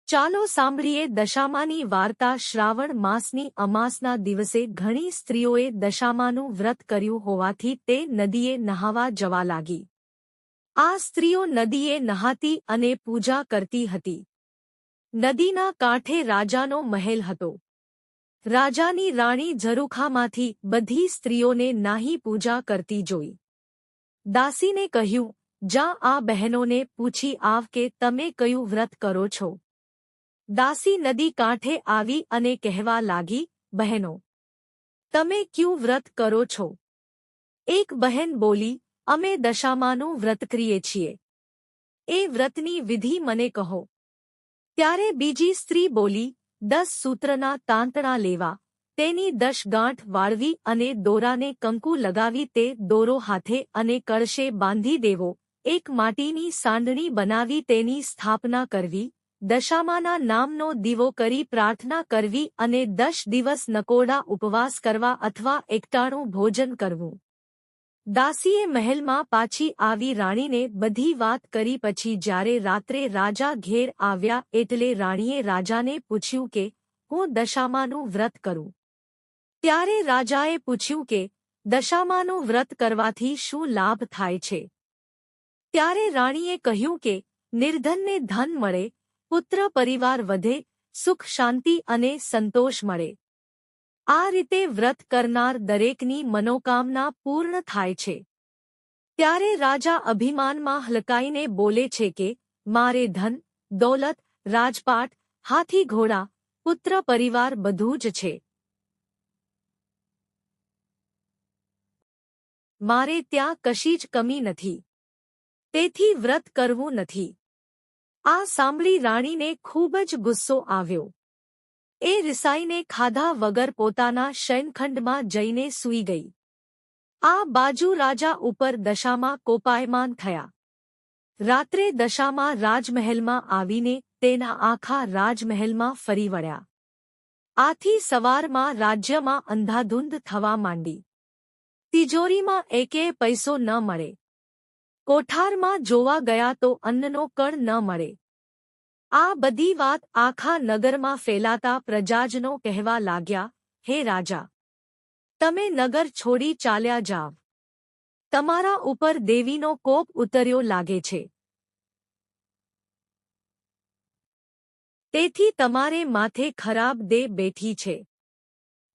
ચાલો સાંભળીએ દશામાની વાર્તા। શ્રાવણ માસની અમાસના દિવસે ઘણી સ્ત્રીઓએ દશામાનું વ્રત કર્યું હોવાથી તે નદીએ નહાવા જવા લાગી। આ સ્ત્રીઓ નદીએ નહાતી અને પૂજા કરતી હતી। નદીના કાંઠે રાજાનો મહેલ હતો। રાજાની રાણી ઝરૂખામાંથી બધી સ્ત્રીઓને નાહી પૂજા કરતી જોઈ દાસીને કહ્યું, જા આ બહેનોને પૂછી આવ કે તમે કયું વ્રત કરો છો। દાસી નદી કાંઠે આવી અને કહેવા લાગી, બહેનો, તમે ક્યું વ્રત કરો છો? એક બહેન બોલી, અમે દશામાનું વ્રત કરીએ છીએ। એ વ્રતની વિધિ મને કહો। ત્યારે બીજી સ્ત્રી બોલી, 10 સૂત્રના તાંતણા લેવા, તેની 10 ગાંઠ વાળવી અને દોરાને કંકુ લગાવી તે દોરો હાથે અને કળશે બાંધી દેવો, એક માટીની સાંડણી બનાવી તેની સ્થાપના કરવી, દશામાના નામનો દીવો કરી પ્રાર્થના કરવી અને 10 દિવસ નકોરડા ઉપવાસ કરવા અથવા એકટાણું ભોજન કરવું। દાસીએ મહેલમાં પાછી આવી રાણીને બધી વાત કરી। પછી જ્યારે રાત્રે રાજા ઘેર આવ્યા એટલે રાણીએ રાજાને પૂછ્યું કે હું દશામાનું વ્રત કરું। ત્યારે રાજાએ પૂછ્યું કે દશામાનું વ્રત કરવાથી શું લાભ થાય છે? ત્યારે રાણીએ કહ્યું કે નિર્ધનને ધન મળે, પુત્ર પરિવાર વધે, સુખ શાંતિ અને સંતોષ મળે। આ રીતે વ્રત કરનાર દરેકની મનોકામના પૂર્ણ થાય છે। ત્યારે રાજા અભિમાનમાં હલકાઈને બોલે છે કે મારે ધન, દૌલત, રાજપાટ, હાથી ઘોડા, પુત્ર પરિવાર બધું જ છે। મારે ત્યાં કશી જ કમી નથી। તેથી વ્રત કરવું નથી। આ સાંભળી રાણીને ખૂબ જ ગુસ્સો આવ્યો। એ રિસાઈને ખાધા વગર પોતાના શયનખંડમાં જઈને સૂઈ ગઈ। આ બાજુ રાજા ઉપર દશામાં કોપાયમાન થયા। રાત્રે દશામાં રાજમહેલમાં આવીને તેના આખા રાજમહેલમાં ફરી વળ્યા। આથી સવારમાં રાજ્યમાં અંધાધૂંધ થવા માંડી। તિજોરીમાં એકેય પૈસો ન મળે। કોઠારમાં જોવા ગયા તો અન્નનો કણ ન મળે। આ બધી વાત આખા નગરમાં ફેલાતા પ્રજાજનો કહેવા લાગ્યા, હે રાજા, તમે નગર છોડી ચાલ્યા જાવ। તમારા ઉપર દેવીનો કોપ ઉતર્યો લાગે છે। તેથી તમારે માથે ખરાબ દે બેઠી છે।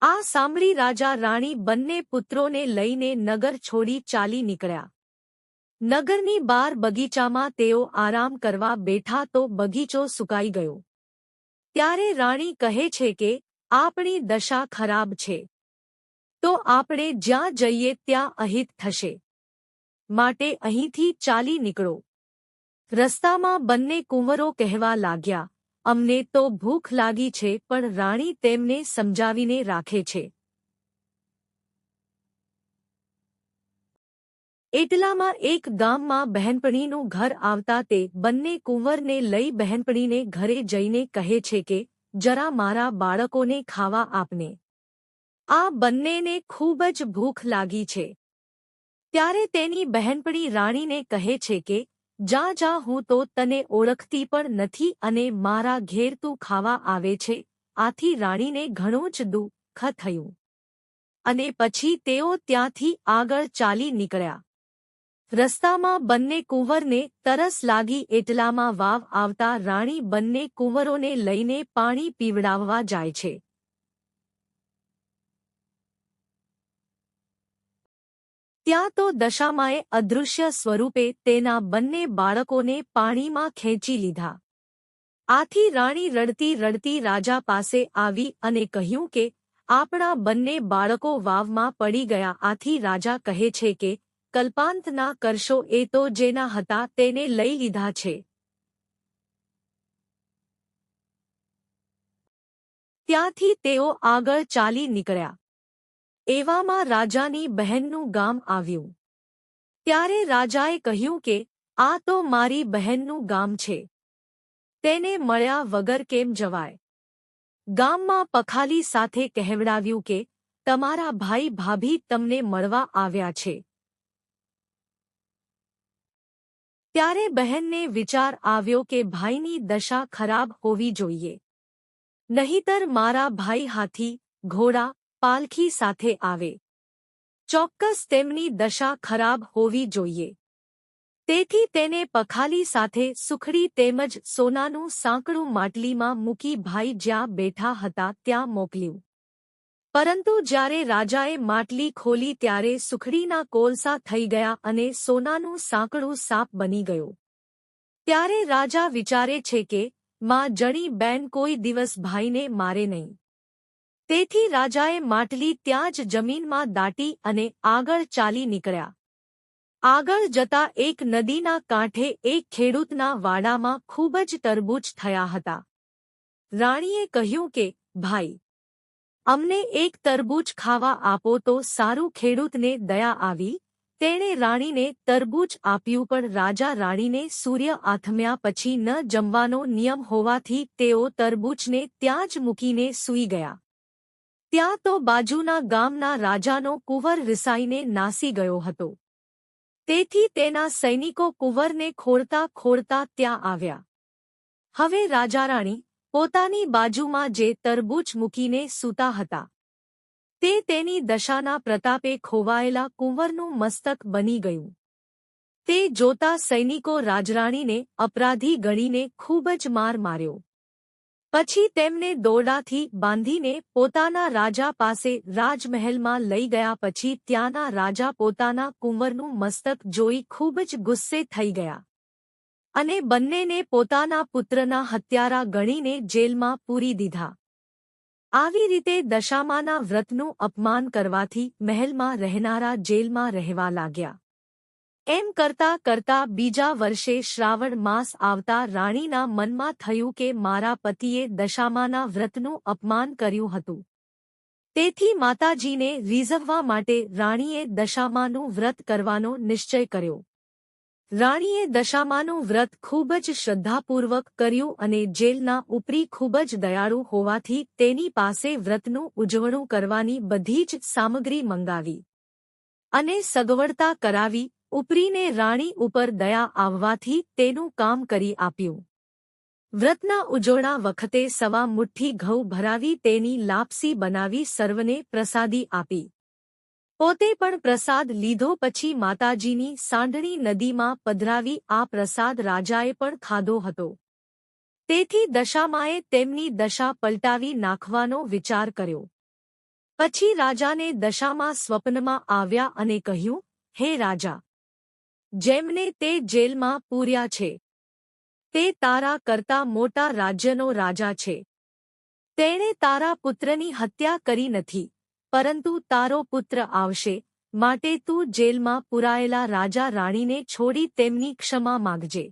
આ સાંભળી રાજા રાણી બંને પુત્રોને લઈને નગર છોડી ચાલી નીકળ્યા। નગરની બહાર બગીચામાં તેઓ આરામ કરવા બેઠા તો બગીચો સુકાઈ ગયો। ત્યારે રાણી કહે છે કે આપણી દશા ખરાબ છે, તો આપણે જ્યાં જઈએ ત્યાં અહિત થશે, માટે અહીંથી ચાલી નીકળો। રસ્તામાં બંને કુંવરો કહેવા લાગ્યા, અમને તો ભૂખ લાગી છે, પણ રાણી તેમને સમજાવીને રાખે છે। એટલામાં એક ગામમાં બહેનપણીનું ઘર આવતા તે બંને કુંવરને લઈ બહેનપણીને ઘરે જઈને કહે છે કે જરા મારા બાળકોને ખાવા આપને। આ બંનેને ખૂબ જ ભૂખ લાગી છે। ત્યારે તેની બહેનપણી રાણીને કહે છે કે જા જા, હું તો તને ઓળખતી પણ નથી અને મારા ઘેર તું ખાવા આવે છે। આથી રાણીને ઘણું જ દુઃખ થયું અને પછી તેઓ ત્યાંથી આગળ ચાલી નીકળ્યા। રસ્તામાં બંને કુંવરને તરસ લાગી એટલામાં વાવ આવતા રાણી બંને કુંવરોને લઈને પાણી પીવડાવવા જાય છે। ત્યાં તો દશામાએ અદૃશ્ય સ્વરૂપે તેના બંને બાળકોને પાણીમાં ખેંચી લીધા। આથી રાણી રડતી રડતી રાજા પાસે આવી અને કહ્યું કે આપણા બંને બાળકો વાવમાં પડી ગયા। આથી રાજા કહે છે કે કલ્પાંત ના કરશો, એ તો જેના હતા તેને લઈ લીધા છે। ત્યાંથી તેઓ આગળ ચાલી નીકળ્યા। એવામાં રાજાની બહેનનું ગામ આવ્યું। ત્યારે રાજાએ કહ્યું કે આ તો મારી બહેનનું ગામ છે, તેને મળ્યા વગર કેમ જવાય? ગામમાં પખાલી સાથે કહેવડાવ્યું કે તમારા ભાઈ ભાભી તમને મળવા આવ્યા છે। ત્યારે બહેનને વિચાર આવ્યો કે ભાઈની દશા ખરાબ હોવી જોઈએ. નહીતર મારા ભાઈ હાથી, ઘોડા, પાલખી સાથે આવે. ચોક્કસ તેમની દશા ખરાબ હોવી જોઈએ. તેથી તેને પખાલી સાથે સુખડી તેમજ સોનાનું સાંકડું માટલીમાં મૂકી ભાઈ જ્યાં બેઠા હતા ત્યાં મોકલ્યું. પરંતુ જ્યારે રાજાએ માટલી ખોલી ત્યારે સુખડીના કોલસા થઈ ગયા અને સોનાનું સાંકડું સાપ બની ગયું. ત્યારે રાજા વિચારે છે કે માં જણી બેન કોઈ દિવસ ભાઈને મારે નહીં. તેથી રાજાએ માટલી ત્યાં જ જમીનમાં દાટી અને આગળ ચાલી નીકળ્યા. આગળ જતા એક નદીના કાંઠે એક ખેડૂતના વાડામાં ખૂબ જ તરબૂચ થયા હતા. રાણીએ કહ્યું કે, ભાઈ, અમને એક તરબૂચ ખાવા આપો તો સારું. ખેડૂતને દયા આવી. તેણે રાણીને તરબૂચ આપ્યું, પણ રાજા રાણીને સૂર્ય આથમ્યા પછી ન જમવાનો નિયમ હોવાથી તેઓ તરબૂચને ત્યાં જ મૂકીને સૂઈ ગયા. ત્યાં તો બાજુના ગામના રાજાનો કુંવર રિસાઈને નાસી ગયો હતો. તેથી તેના સૈનિકો કુંવરને ખોળતા ખોળતા ત્યાં આવ્યા. હવે રાજારાણી પોતાની બાજુમાં જે તરબૂચ મૂકીને સૂતા હતા તે તેની દશાના પ્રતાપે ખોવાયેલા કુંવરનું મસ્તક બની ગયું. તે જોતા સૈનિકો રાજરાણીને અપરાધી ગણીને ખૂબ જ માર માર્યો. પછી તેમને દોરડાથી બાંધીને પોતાના રાજા પાસે રાજમહેલમાં લઈ ગયા. પછી ત્યાંના રાજા પોતાના કુંવરનું મસ્તક જોઈ ખૂબ જ ગુસ્સે થઈ ગયા અને બંનેને પોતાના પુત્રના હત્યારા ગણીને જેલમાં પૂરી દીધા. આવી રીતે દશામાના વ્રતનું અપમાન કરવાથી મહેલમાં રહેનારા જેલમાં રહેવા લાગ્યા. એમ કરતા કરતા બીજા વર્ષે શ્રાવણ માસ આવતા રાણીના મનમાં થયું કે મારા પતિએ દશામાના વ્રતનું અપમાન કર્યું હતું. તેથી માતાજીને રીઝવવા માટે રાણીએ દશામાનું વ્રત કરવાનો નિશ્ચય કર્યો. રાણીએ દશામાનું વ્રત ખૂબ જ શ્રદ્ધાપૂર્વક કર્યું અને જેલના ઉપરી ખૂબ જ દયાળુ હોવાથી તેની પાસે વ્રતનું ઉજવણું કરવાની બધી જ સામગ્રી મંગાવી અને સગવડતા કરાવી. ઉપરીને રાણી ઉપર દયા આવવાથી તેનું કામ કરી આપ્યું. વ્રતના ઉજવણા વખતે સવા મુઠ્ઠી ઘઉં ભરાવી તેની લાપસી બનાવી સર્વને પ્રસાદી આપી. પોતે પણ પ્રસાદ લીધો. પછી માતાજીની સાંઢણી નદીમાં પધરાવી આ પ્રસાદ રાજાએ પણ ખાધો હતો. તેથી દશામાએ તેમની દશા પલટાવી નાખવાનો વિચાર કર્યો. પછી રાજાને દશામાં સ્વપ્નમાં આવ્યા અને કહ્યું, હે રાજા, જેમને તે જેલમાં પૂર્યા છે તે તારા કરતા મોટા રાજ્યનો રાજા છે. તેણે તારા પુત્રની હત્યા કરી નથી, પરંતુ તારો પુત્ર આવશે, માટે તું જેલમાં પુરાયેલા રાજા રાણીને છોડી તેમની ક્ષમા માંગજે.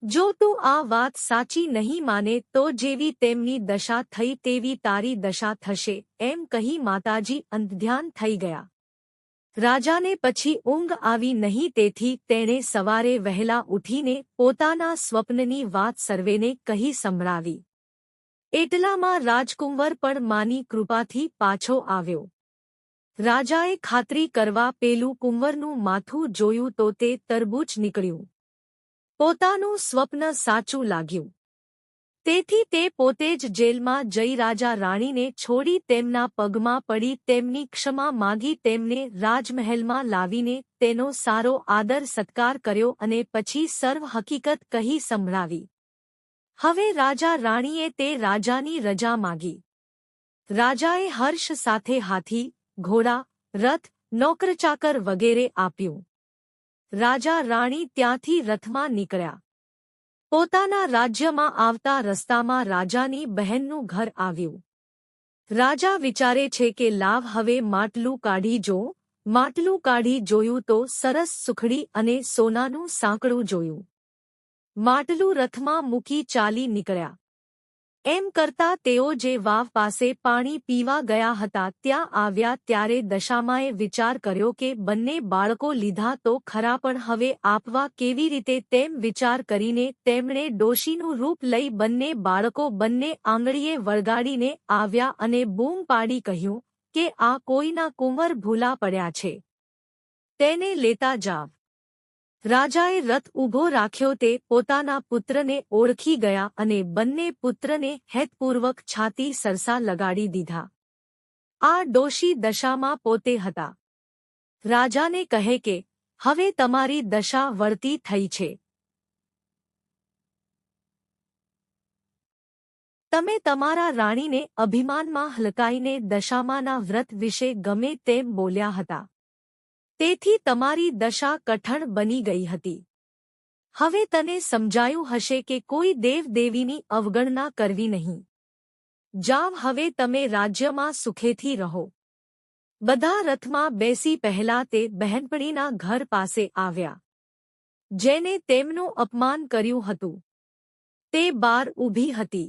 જો તું આ વાત સાચી નહીં માને તો જેવી તેમની દશા થઈ તેવી તારી દશા થશે. એમ કહી માતાજી અંધધ્યાન થઈ ગયા. રાજાને પછી ઊંઘ આવી નહીં. તેથી તેણે સવારે વહેલા ઉઠીને પોતાના સ્વપ્નની વાત સર્વેને કહી સંભળાવી. એટલામાં રાજકુંવર પણ માની કૃપાથી પાછો આવ્યો. રાજાએ ખાતરી કરવા પેલું કુંવરનું માથું જોયું તો તે તરબૂચ નીકળ્યું. પોતાનું સ્વપ્ન સાચું લાગ્યું. તેથી તે પોતે જ જેલમાં જઈ રાજા રાણીને છોડી તેમના પગમાં પડી તેમની ક્ષમા માંગી. તેમને રાજમહેલમાં લાવીને તેનો સારો આદર સત્કાર કર્યો અને પછી સર્વ હકીકત કહી સંભળાવી. હવે રાજા રાણીએ તે રાજાની રજા માંગી. રાજાએ હર્ષ સાથે હાથી, ઘોડા, રથ, નોકરચાકર વગેરે આપ્યું. રાજા રાણી ત્યાંથી રથમાં નીકળ્યા. પોતાના રાજ્યમાં આવતા રસ્તામાં રાજાની બહેનનું ઘર આવ્યું. રાજા વિચારે છે કે લાવ હવે માટલું કાઢી જોઉં. માટલું કાઢી જોયું તો સરસ સુખડી અને સોનાનું સાંકડું જોયું. માટલું રથમાં મૂકી ચાલી નીકળ્યા. એમ કરતા તેઓ જે વાવ પાસે પાણી પીવા ગયા હતા ત્યાં આવ્યા ત્યારે દશામાએ વિચાર કર્યો કે બંને બાળકો લીધા તો ખરા, પણ હવે આપવા કેવી રીતે તેમ વિચાર કરીને તેમણે ડોશીનું રૂપ લઈ બંને બાળકો બંને આંગળીએ વળગાડીને આવ્યા અને બૂમ પાડી કહ્યું કે આ કોઈના કુંવર ભૂલા પડ્યા છે, તેને લેતા જાવ. રાજાએ રથ ઊભો રાખ્યો તે પોતાના પુત્રને ઓળખી ગયા અને બંને પુત્રને હેતપૂર્વક છાતી સરસા લગાડી દીધા. આ ડોશી દશામાં પોતે હતા. રાજાને કહે કે હવે તમારી દશા વળતી થઈ છે. તમે તમારા રાણીને અભિમાનમાં હલકાઈને દશામાના વ્રત વિશે ગમે તેમ બોલ્યા હતા. તેથી તમારી દશા કઠણ બની ગઈ હતી. હવે તને સમજાયું હશે કે કોઈ દેવદેવીની અવગણના કરવી નહીં. જાવ હવે તમે રાજ્યમાં સુખેથી રહો. બધા રથમાં બેસી પહેલા તે બહેનપણીના ઘર પાસે આવ્યા. જેને તેમનું અપમાન કર્યું હતું તે બહાર ઊભી હતી.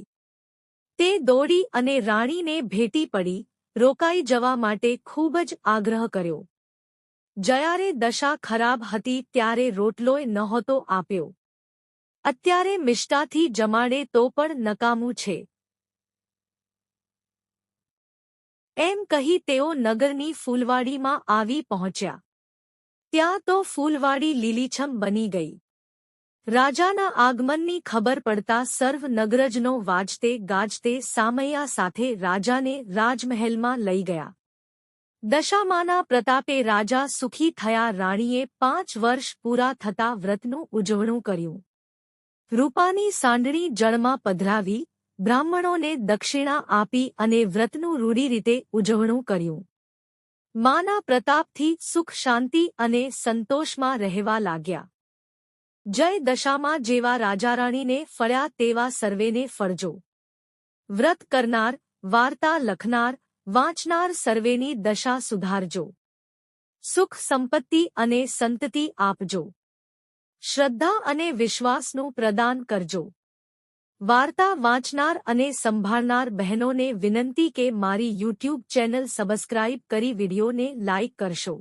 તે દોડી અને રાણીને ભેટી પડી રોકાઈ જવા માટે ખૂબ જ આગ્રહ કર્યો. જ્યારે દશા ખરાબ હતી ત્યારે રોટલોય નહોતો આપ્યો. અત્યારે મિષ્ટાથી જમાડે તો પણ નકામું છે. એમ કહી તેઓ નગરની ફૂલવાડીમાં આવી પહોંચ્યા. ત્યાં તો ફૂલવાડી લીલીછમ બની ગઈ. રાજાના આગમનની ખબર પડતા સર્વ નગરજનો વાજતે ગાજતે સામૈયા સાથે રાજાને રાજમહેલમાં લઈ ગયા. દશામાના પ્રતાપે રાજા સુખી થયા. રાણીએ 5 વર્ષ પૂરા થતા વ્રતનું ઉજવણું કર્યું. રૂપાની સાંડણી જળમાં પધરાવી, બ્રાહ્મણોને દક્ષિણા આપી અને વ્રતનું રૂઢી રીતે ઉજવણું કર્યું. માના પ્રતાપથી સુખ શાંતિ અને સંતોષમાં રહેવા લાગ્યા. જય દશામાં જેવા રાજારાણીને ફળ્યા તેવા સર્વેને ફળજો. વ્રત કરનાર, વાર્તા લખનાર, વાંચનાર સર્વેની દશા સુધારજો. સુખ સંપત્તિ અને સંતતિ આપજો. શ્રદ્ધા અને વિશ્વાસનું પ્રદાન કરજો. વાર્તા વાંચનાર અને સંભાળનાર બહેનોને વિનંતી કે મારી યુટ્યુબ ચેનલ સબસ્ક્રાઇબ કરી વિડીયોને લાઇક કરશો.